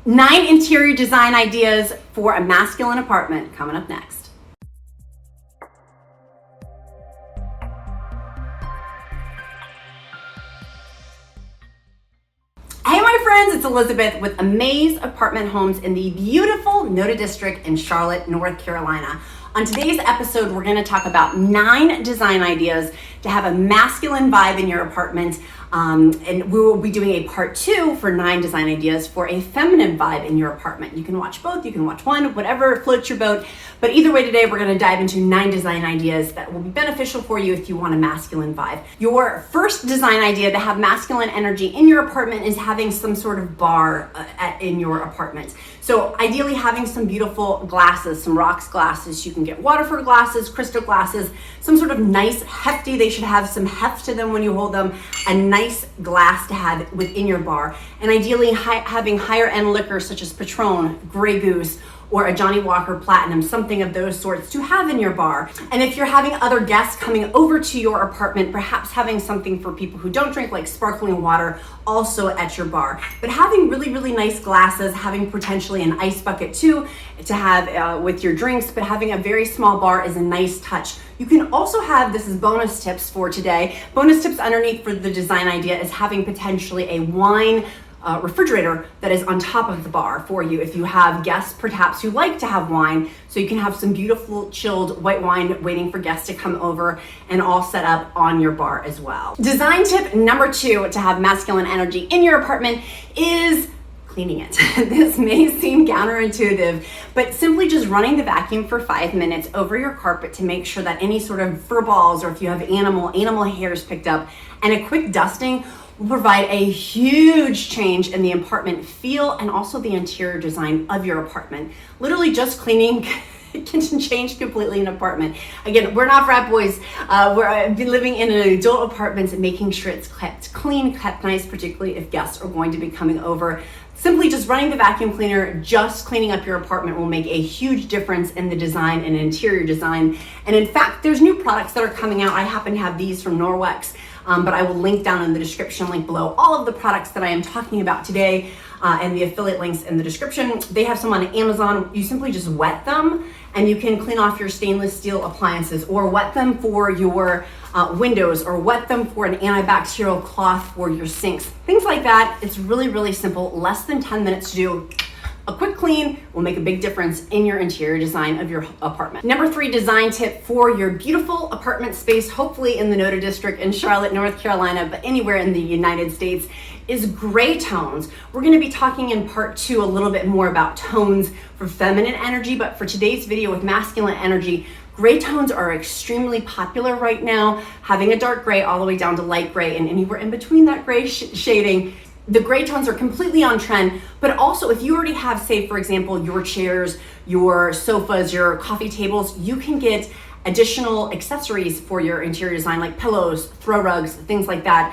9 interior design ideas for a masculine apartment coming up next. Hey my friends, it's Elizabeth with Amaze Apartment Homes in the beautiful NoDa District in Charlotte, North Carolina. On today's episode, we're going to talk about 9 design ideas to have a masculine vibe in your apartment. And we will be doing a part 2 for 9 design ideas for a feminine vibe in your apartment. You can watch both, you can watch one, whatever floats your boat. But either way today, we're going to dive into 9 design ideas that will be beneficial for you if you want a masculine vibe. Your first design idea to have masculine energy in your apartment is having some sort of bar in your apartment. So ideally having some beautiful glasses, some rocks glasses. You can get Waterford glasses, crystal glasses, some sort of nice hefty, they should have some heft to them when you hold them, a nice glass to have within your bar. And ideally having higher end liquors such as Patron, Grey Goose, or a Johnny Walker Platinum, something of those sorts to have in your bar. And if you're having other guests coming over to your apartment, perhaps having something for people who don't drink, like sparkling water, also at your bar. But having really, really nice glasses, having potentially an ice bucket too, to have with your drinks, but having a very small bar is a nice touch. You can also have, this is bonus tips for today, bonus tips underneath for the design idea is having potentially a wine refrigerator that is on top of the bar for you if you have guests perhaps who like to have wine, so you can have some beautiful chilled white wine waiting for guests to come over and all set up on your bar as well. Design tip number 2 to have masculine energy in your apartment is cleaning it. This may seem counterintuitive, but simply just running the vacuum for 5 minutes over your carpet to make sure that any sort of fur balls, or if you have animal hairs picked up, and a quick dusting will provide a huge change in the apartment feel and also the interior design of your apartment. Literally just cleaning can change completely an apartment. Again, we're not frat boys. We're living in an adult apartment and making sure it's kept clean, kept nice, particularly if guests are going to be coming over. Simply just running the vacuum cleaner, just cleaning up your apartment will make a huge difference in the design and interior design. And in fact, there's new products that are coming out. I happen to have these from Norwex, but I will link down in the description link below all of the products that I am talking about today, and the affiliate links in the description. They have some on Amazon. You simply just wet them and you can clean off your stainless steel appliances, or wet them for your windows, or wet them for an antibacterial cloth for your sinks. Things like that. It's really, really simple. Less than 10 minutes to do. A quick clean will make a big difference in your interior design of your apartment. Number 3 design tip for your beautiful apartment space, hopefully in the NoDa District in Charlotte, North Carolina, but anywhere in the United States, is gray tones. We're going to be talking in part 2 a little bit more about tones for feminine energy, but for today's video with masculine energy, gray tones are extremely popular right now. Having a dark gray all the way down to light gray and anywhere in between that gray shading. The gray tones are completely on trend, but also if you already have, say, for example, your chairs, your sofas, your coffee tables, you can get additional accessories for your interior design, like pillows, throw rugs, things like that,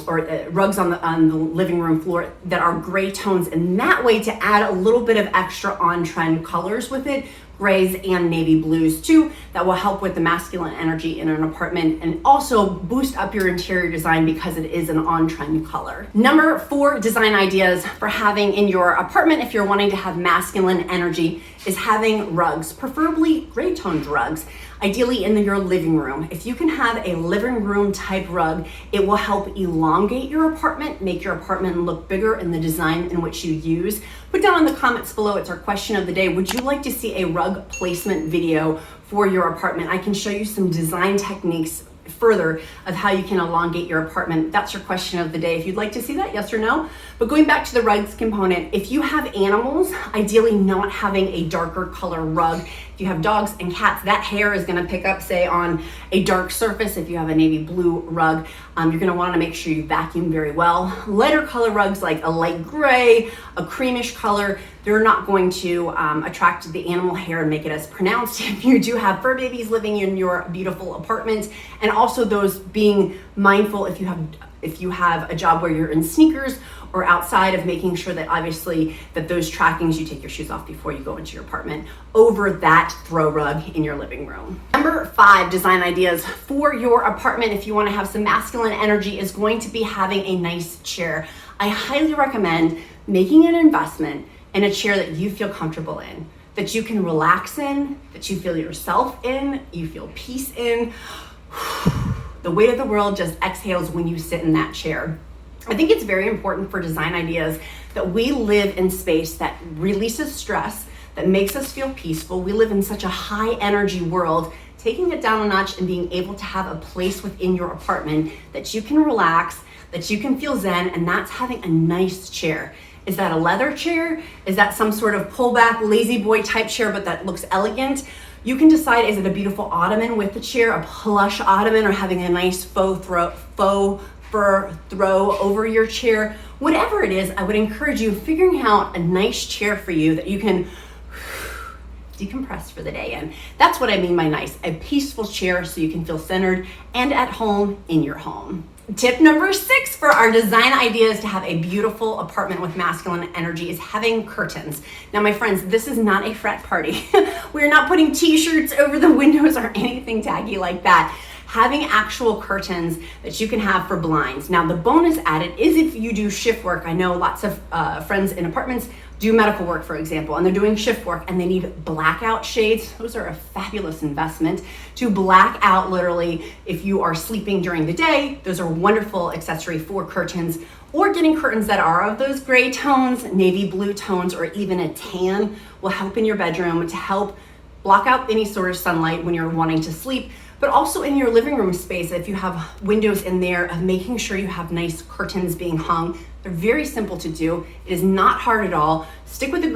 or rugs on the living room floor that are gray tones. And that way, to add a little bit of extra on-trend colors with it, grays and navy blues too, that will help with the masculine energy in an apartment and also boost up your interior design because it is an on-trend color. Number 4 design ideas for having in your apartment if you're wanting to have masculine energy is having rugs, preferably gray toned rugs, ideally in your living room. If you can have a living room type rug, it will help elongate your apartment, make your apartment look bigger in the design in which you use. Put down in the comments below, it's our question of the day. Would you like to see a rug placement video for your apartment? I can show you some design techniques further of how you can elongate your apartment. That's your question of the day. If you'd like to see that, yes or no. But going back to the rugs component, if you have animals, ideally not having a darker color rug. If you have dogs and cats, that hair is going to pick up, say, on a dark surface. If you have a navy blue rug, you're going to want to make sure you vacuum very well. Lighter color rugs like a light gray, a creamish color, they're not going to attract the animal hair and make it as pronounced. If you do have fur babies living in your beautiful apartment, and also those being mindful if you have a job where you're in sneakers or outside, of making sure that obviously that those trackings, you take your shoes off before you go into your apartment over that throw rug in your living room. Number 5 design ideas for your apartment if you want to have some masculine energy is going to be having a nice chair. I highly recommend making an investment in a chair that you feel comfortable in, that you can relax in, that you feel yourself in, you feel peace in. The weight of the world just exhales when you sit in that chair. I think it's very important for design ideas that we live in space that releases stress, that makes us feel peaceful. We live in such a high energy world. Taking it down a notch and being able to have a place within your apartment that you can relax, that you can feel zen, and that's having a nice chair. Is that a leather chair? Is that some sort of pullback lazy boy type chair but that looks elegant? You can decide, is it a beautiful ottoman with the chair, a plush ottoman, or having a nice faux fur throw over your chair? Whatever it is, I would encourage you figuring out a nice chair for you that you can decompress for the day in. That's what I mean by nice, a peaceful chair so you can feel centered and at home in your home. Tip number 6 for our design ideas to have a beautiful apartment with masculine energy is having curtains. Now, my friends, this is not a frat party. We're not putting t-shirts over the windows or anything taggy like that. Having actual curtains that you can have for blinds. Now, the bonus added is if you do shift work. I know lots of friends in apartments do medical work, for example, and they're doing shift work and they need blackout shades. Those are a fabulous investment to black out literally if you are sleeping during the day. Those are a wonderful accessory for curtains, or getting curtains that are of those gray tones, navy blue tones, or even a tan will help in your bedroom to help block out any sort of sunlight when you're wanting to sleep. But also in your living room space, if you have windows in there, of making sure you have nice curtains being hung. They're very simple to do. It is not hard at all. Stick with the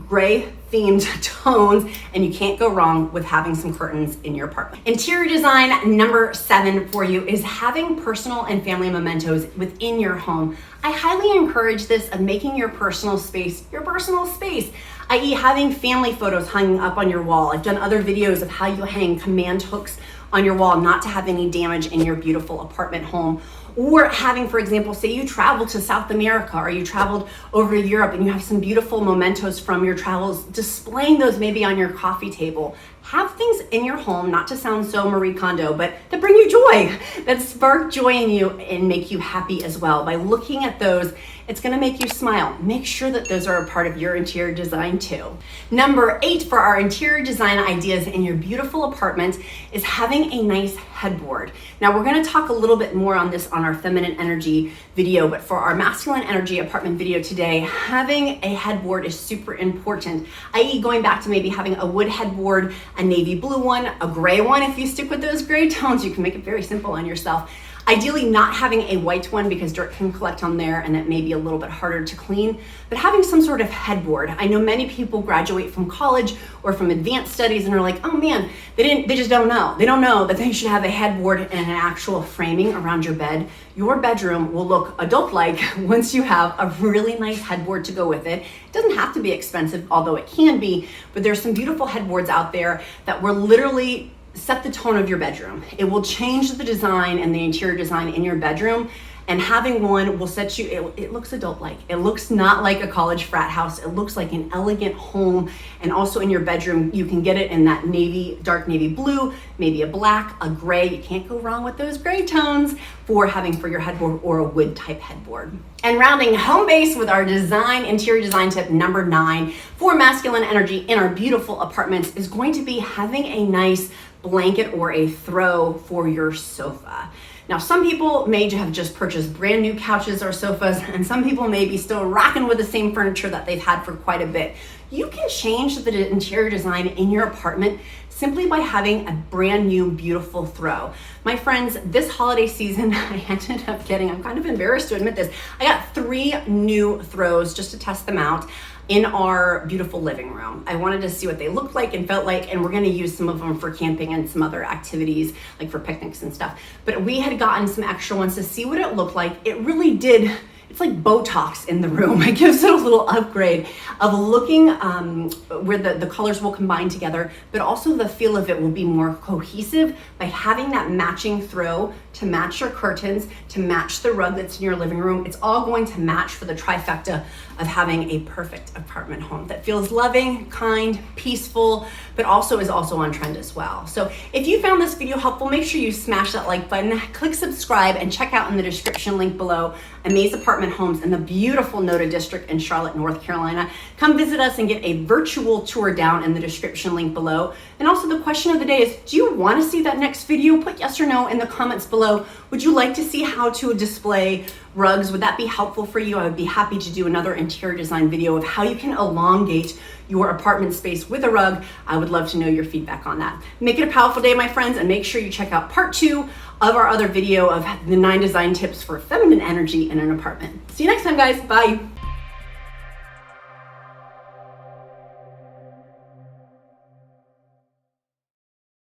gray themed tones and you can't go wrong with having some curtains in your apartment. Interior design number 7 for you is having personal and family mementos within your home. I highly encourage this of making your personal space, i.e. having family photos hanging up on your wall. I've done other videos of how you hang command hooks on your wall not to have any damage in your beautiful apartment home. Or having, for example, say you travel to South America or you traveled over to Europe and you have some beautiful mementos from your travels, displaying those maybe on your coffee table. Have things in your home, not to sound so Marie Kondo, but that bring you joy, that spark joy in you and make you happy as well. By looking at those, it's gonna make you smile. Make sure that those are a part of your interior design too. Number 8 for our interior design ideas in your beautiful apartment is having a nice headboard. Now we're gonna talk a little bit more on this on our feminine energy video, but for our masculine energy apartment video today, having a headboard is super important, i.e. going back to maybe having a wood headboard, a navy blue one, a gray one. If you stick with those gray tones, you can make it very simple on yourself. Ideally not having a white one because dirt can collect on there and it may be a little bit harder to clean, but having some sort of headboard. I know many people graduate from college or from advanced studies and are like, oh man, they just don't know. They don't know that they should have a headboard and an actual framing around your bed. Your bedroom will look adult-like once you have a really nice headboard to go with it. It doesn't have to be expensive, although it can be, but there's some beautiful headboards out there that will literally set the tone of your bedroom. It will change the design and the interior design in your bedroom, and having one will set you, it looks adult-like. It looks not like a college frat house. It looks like an elegant home. And also in your bedroom, you can get it in that navy, dark navy blue, maybe a black, a gray. You can't go wrong with those gray tones for having for your headboard, or a wood type headboard. And rounding home base with our interior design tip number 9 for masculine energy in our beautiful apartments is going to be having a nice blanket or a throw for your sofa. Now, some people may have just purchased brand new couches or sofas, and some people may be still rocking with the same furniture that they've had for quite a bit. You can change the interior design in your apartment simply by having a brand new, beautiful throw. My friends, this holiday season, I ended up getting, I'm kind of embarrassed to admit this, I got 3 new throws just to test them out in our beautiful living room. I wanted to see what they looked like and felt like, and we're gonna use some of them for camping and some other activities, like for picnics and stuff. But we had gotten some extra ones to see what it looked like. It really did, it's like Botox in the room. It gives it a little upgrade of looking where the colors will combine together, but also the feel of it will be more cohesive by having that matching throw to match your curtains, to match the rug that's in your living room. It's all going to match for the trifecta of having a perfect apartment home that feels loving, kind, peaceful, but also is also on trend as well. So if you found this video helpful, make sure you smash that like button, click subscribe, and check out in the description link below Amaze Apartment Homes in the beautiful NoDa District in Charlotte, North Carolina. Come visit us and get a virtual tour down in the description link below. And also the question of the day is, do you want to see that next video? Put yes or no in the comments below. Would you like to see how to display rugs? Would that be helpful for you? I would be happy to do another interior design video of how you can elongate your apartment space with a rug. I would love to know your feedback on that. Make it a powerful day, my friends, and make sure you check out part 2 of our other video of the 9 design tips for feminine energy in an apartment. See you next time, guys. Bye.